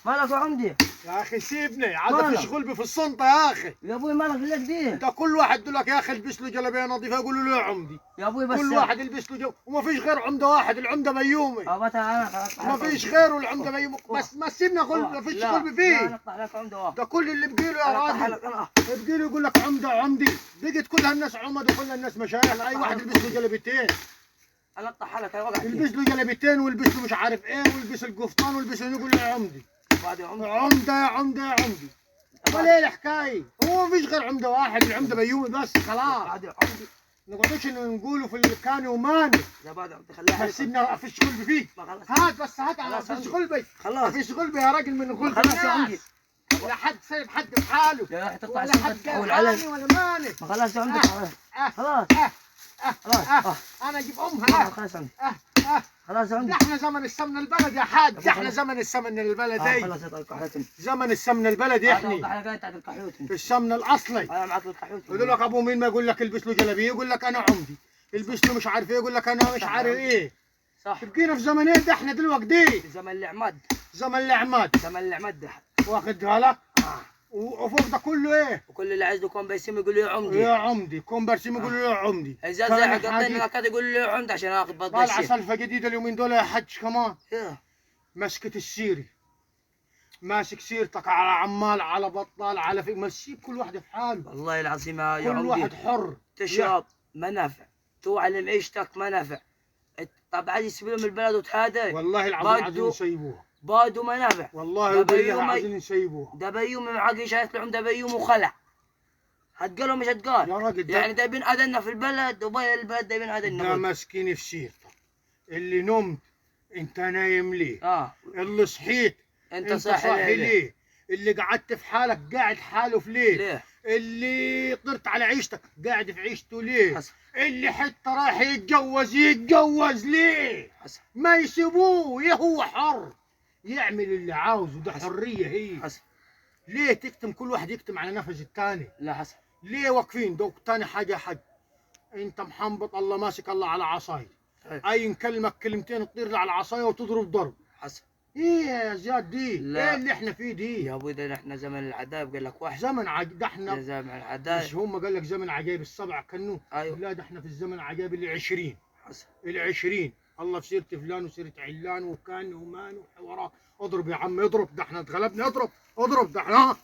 مالك يا عمدي؟ يا اخي سيبني عاد مالك؟ في شغل في الصنطه يا اخي. يا ابوي مالك لك دي؟ ده كل واحد يقول لك يا اخي البس له جلابيه نظيفه يقولوا له يا عمدي. يا ابوي بس كل واحد يلبس له وما فيش غير عمده واحد، العمده بيومي. ما فيش غيره العمده بيومي. بس ما سيبنا غلب، ما فيش غلب لا فيه. نقطع لك عمده واحد. ده كل اللي بقيله يا راجل بقيله يقول لك عمده عمدي. بقت كلها الناس عمد وكل الناس مشايخ. اي واحد يلبس له جلابيتين، انا اقطعها لك يا وقع يلبس له جلابيتين ويلبس له مش عارف ايه ويلبس القفطان ويلبس له يقول له يا عمدي. بعد يا عمدي عمده يا عمده يا عمدي. امال ايه الحكايه؟ هو ما فيش غير عمده واحد، العمده بيومي بس خلاص. بعد يا عمدي ما نقعدوش نقولوا في الكاني وماني. يا بعد يا عمدي خليها بس سيبنا في الشغل فيك. هات بس هات على في الشغل بي. خلاص في الشغل بي يا راجل من غلب خلاص يا عمدي. لا حد سايب حد بحاله. يا اخي تقطع ولا السمكة حد تحول قال علي. ماني ولا ماني. ما خلاص يا عمدي خلاص خلاص انا اجيب امها. خلاص يا عمدي اه خلاص يا عمدي. ده احنا زمن السمنه البلد يا حاج. ده احنا زمن السمن البلدي. خلاص يا الكحيوتي. زمن السمنه البلدي احنا. بتاعت الكحيوتي. السمنه الاصلي. انا معك الكحيوتي. يقول لك ابو مين ما يقول لك البس له جلابيه يقول لك انا عمدي. البس له مش عارف ايه يقول لك انا مش عارف ايه. صح. بقينا في زمن ايه ده احنا دلوقتي؟ زمن العماد. زمن العماد. زمن العماد ده. واخدها لك؟ وفوق ده كله ايه؟ وكل اللي عايز يكون بيسم يقول له يا عمدي. يا عمدي، كون برسيم يقول له يا عمدي. اذا زي قطعنا كذا يقول له يا عمدي عشان اخذ بض طالعه الشيء. سلفه جديده اليومين دول يا حج كمان. ايه مسكة السيري. ماسك سيرتك على عمال على بطال على في مسيب كل واحد في حاله. والله العظيم يا كل عمدي. واحد حر. تشرب ما نافع، توعى عيشتك ما نافع. طب عايز يسيبوا من البلد وتهادى. والله العظيم عايزين يسيبوها. بادو ما نافع. والله بالله عايزين يسيبوها. ده بيومي معاق شايف لهم ده بيوم وخلع. هتقال ولا مش هتقال؟ يا راجل يعني دايبين اذنا في البلد وباقي البلد دايبين اذنا. ده مسكين في سيرتك. اللي نمت انت نايم ليه؟ اللي صحيت انت صاحي ليه؟ اللي قعدت في حالك قاعد حاله في ليه؟ اللي قدرت على عيشتك قاعد في عيشته ليه؟ حسن. اللي حتى راح يتجوز ليه؟ حسن. ما يسيبوه هو حر يعمل اللي عاوزه. ده حريه هي. حسن. ليه تكتم كل واحد يكتم على نفس الثاني؟ لا حسن. ليه واقفين دوك؟ ثاني حاجه حد انت محنبط الله ماسك الله على عصاي. اي نكلمك كلمتين تطير على العصايه وتضرب ضرب. حسن. ايه يا زياد دي؟ لا. ايه اللي احنا فيه دي؟ يا ابوي ده احنا زمن العذاب قال لك واحد. زمن ده احنا زمن العذاب. مش هم قال لك زمن عجائب السبع كنو؟ ايوه. لا ده احنا في الزمن عجائب ال20. حسن. ال20 الله في سيره فلان وسيره علان وكان ومان وحوارات. اضرب يا عم اضرب. ده احنا اتغلبنا. اضرب ده احنا